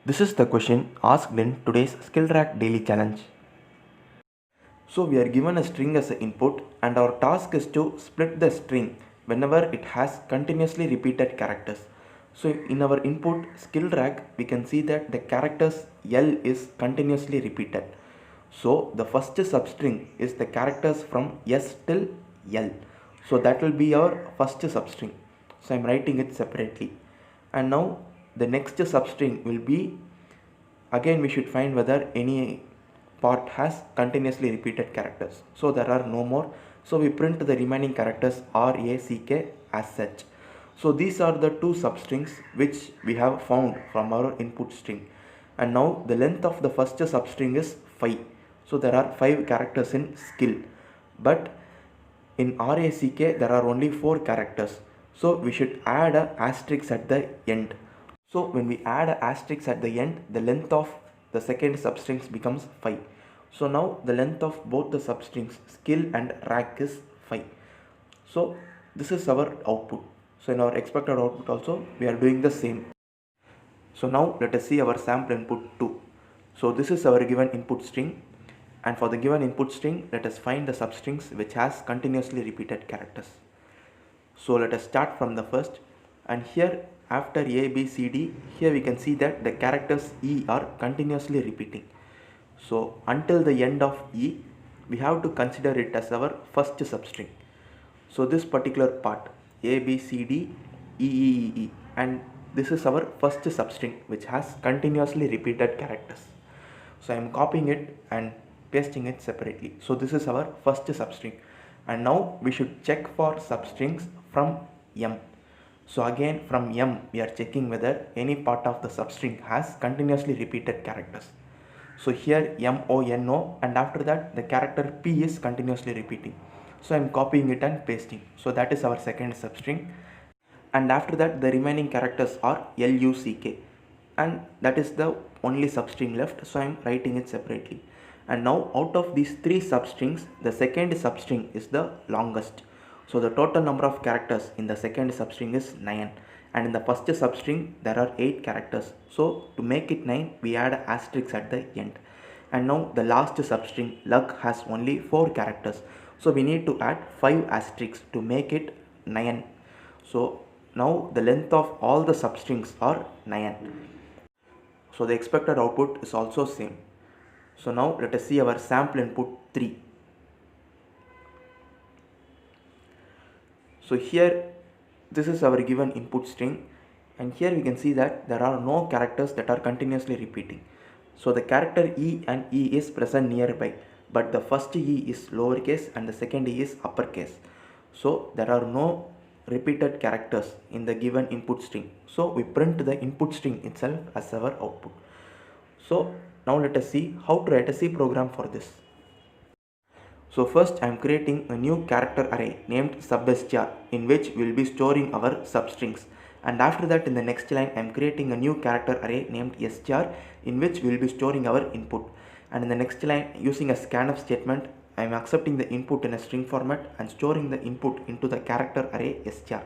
This is the question asked in today's SkillTrack Daily Challenge. So we are given a string as an input and our task is to split the string whenever it has continuously repeated characters. So in our input SkillTrack we can see that the characters L is continuously repeated. So the first substring is the characters from S till L. So that will be our first substring. So I am writing it separately. And now the next substring will be, again we should find whether any part has continuously repeated characters. So there are no more. So we print the remaining characters RACK as such. So these are the two substrings which we have found from our input string. And now the length of the first substring is 5. So there are 5 characters in skill. But in RACK there are only 4 characters. So we should add a asterisk at the end. So when we add an asterisk at the end, the length of the second substrings becomes 5. So now the length of both the substrings skill and rack is 5. So this is our output. So in our expected output also we are doing the same. So now let us see our sample input 2. So this is our given input string, and for the given input string let us find the substrings which has continuously repeated characters. So let us start from the first, and here after A, B, C, D, here we can see that the characters E are continuously repeating. So until the end of E, we have to consider it as our first substring. So this particular part A, B, C, D, E, E, E, E, and this is our first substring which has continuously repeated characters. So I am copying it and pasting it separately. So this is our first substring, and now we should check for substrings from M. So again from M we are checking whether any part of the substring has continuously repeated characters. So here MONO, and after that the character P is continuously repeating. So I am copying it and pasting. So that is our second substring, and after that the remaining characters are LUCK, and that is the only substring left. So I am writing it separately. And now out of these 3 substrings, the second substring is the longest. So the total number of characters in the second substring is 9, and in the first substring there are 8 characters. So to make it 9 we add an asterisk at the end. And now the last substring luck has only 4 characters, so we need to add 5 asterisks to make it 9. So now the length of all the substrings are 9. So the expected output is also same. So now let us see our sample input 3. So here this is our given input string, and here we can see that there are no characters that are continuously repeating. So the character E and E is present nearby, but the first E is lowercase and the second E is uppercase. So there are no repeated characters in the given input string. So we print the input string itself as our output. So now let us see how to write a C program for this. So first I am creating a new character array named substr in which we will be storing our substrings, and after that in the next line I am creating a new character array named str in which we will be storing our input, and in the next line using a scanf statement I am accepting the input in a string format and storing the input into the character array str,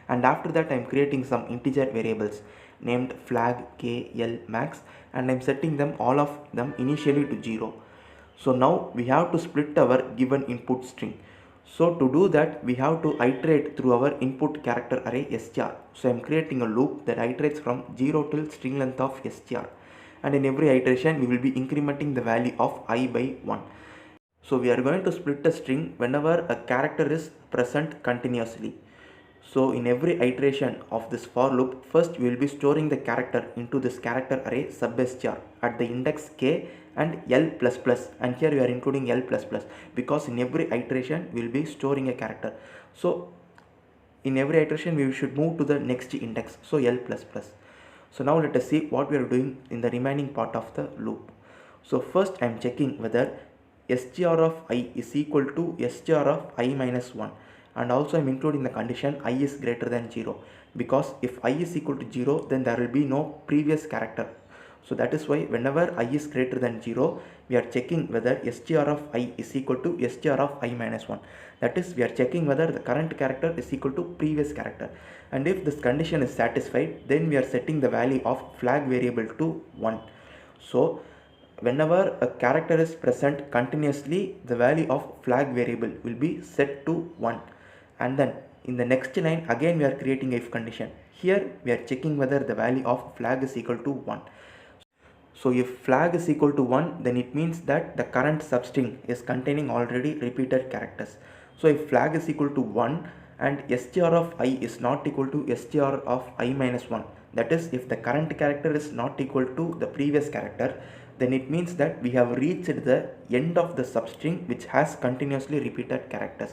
and after that I am creating some integer variables named flag, k, l, max, and I am setting them all of them initially to 0. So now we have to split our given input string. So to do that we have to iterate through our input character array str. So I am creating a loop that iterates from 0 till string length of str, and in every iteration we will be incrementing the value of I by 1. So we are going to split a string whenever a character is present continuously. So in every iteration of this for loop, first we will be storing the character into this character array substr at the index k and l++, and here we are including l++ because in every iteration we will be storing a character. So in every iteration we should move to the next index, so l++. So now let us see what we are doing in the remaining part of the loop. So first I am checking whether str of I is equal to str of I minus 1, and also I am including the condition I is greater than 0, because if I is equal to 0 then there will be no previous character. So that is why whenever I is greater than 0, we are checking whether str of I is equal to str of I minus 1. That is, we are checking whether the current character is equal to previous character, and if this condition is satisfied, then we are setting the value of flag variable to 1. So whenever a character is present continuously, the value of flag variable will be set to 1. And then in the next line again we are creating a if condition. Here we are checking whether the value of flag is equal to 1. So if flag is equal to 1, then it means that the current substring is containing already repeated characters. So if flag is equal to 1 and str of I is not equal to str of I minus 1, that is, if the current character is not equal to the previous character, then it means that we have reached the end of the substring which has continuously repeated characters.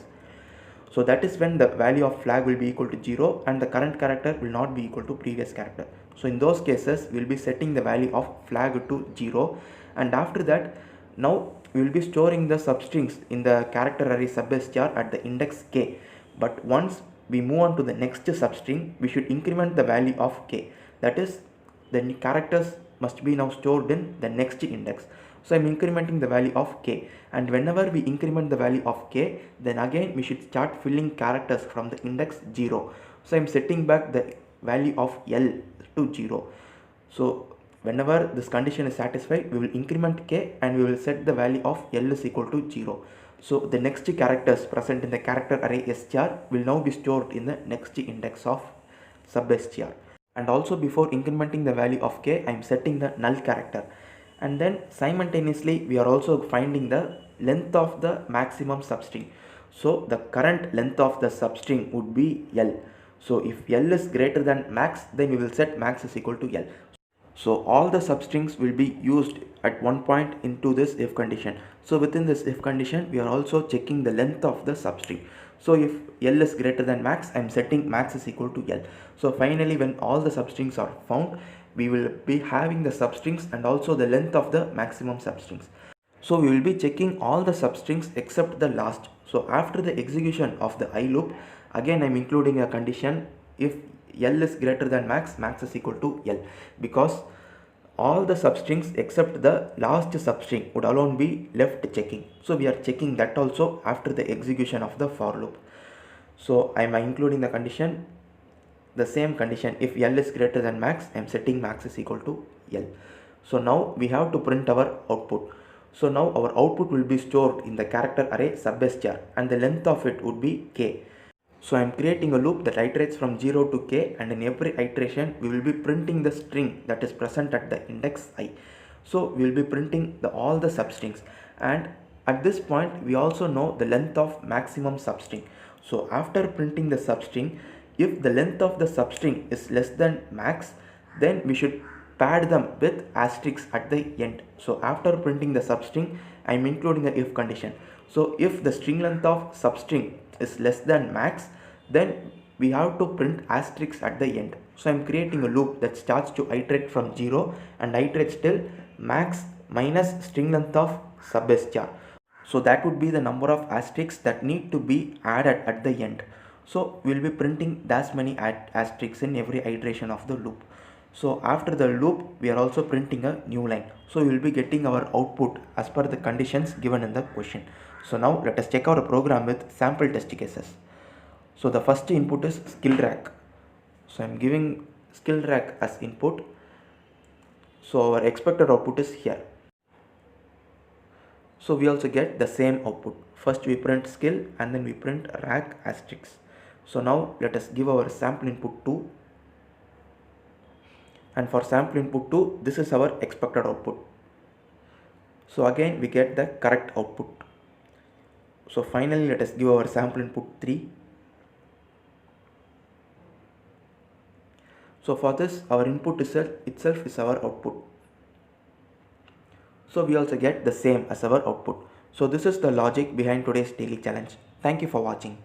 So that is when the value of flag will be equal to 0 and the current character will not be equal to previous character. So in those cases we will be setting the value of flag to 0, and after that now we will be storing the substrings in the character array substr at the index k. But once we move on to the next substring, we should increment the value of k. That is, the characters must be now stored in the next index. So I am incrementing the value of k, and whenever we increment the value of k, then again we should start filling characters from the index 0. So I am setting back the value of L to 0. So whenever this condition is satisfied, we will increment k and we will set the value of L is equal to 0. So the next characters present in the character array str will now be stored in the next index of substr. And also before incrementing the value of k, I am setting the null character. And then simultaneously we are also finding the length of the maximum substring. So the current length of the substring would be L. So if L is greater than max, then we will set max is equal to L. So all the substrings will be used at one point into this if condition. So within this if condition, we are also checking the length of the substring. So if L is greater than max, I am setting max is equal to L. So finally when all the substrings are found, we will be having the substrings and also the length of the maximum substrings. So we will be checking all the substrings except the last. So after the execution of the I loop, again I am including a condition if L is greater than max, max is equal to L, because all the substrings except the last substring would alone be left checking. So we are checking that also after the execution of the for loop. So I am including the condition, the same condition, if L is greater than max, I am setting max is equal to L. So now we have to print our output. So now our output will be stored in the character array substr and the length of it would be k. So I am creating a loop that iterates from 0 to k, and in every iteration we will be printing the string that is present at the index I. So we will be printing all the substrings, and at this point we also know the length of maximum substring. So after printing the substring, if the length of the substring is less than max, then we should pad them with asterisks at the end. So after printing the substring, I am including the if condition. So if the string length of substring is less than max, then we have to print asterisks at the end. So I am creating a loop that starts to iterate from 0 and iterates till max minus string length of substr. So that would be the number of asterisks that need to be added at the end. So we will be printing that many asterisks in every iteration of the loop. So after the loop, we are also printing a new line. So we will be getting our output as per the conditions given in the question. So now let us check our program with sample test cases. So the first input is skill rack. So I am giving skill rack as input. So our expected output is here. So we also get the same output. First we print skill and then we print rack asterisk. So now let us give our sample input 2. And for sample input 2, this is our expected output. So again we get the correct output. So finally let us give our sample input 3. So for this, our input itself is our output. So we also get the same as our output. So this is the logic behind today's daily challenge. Thank you for watching.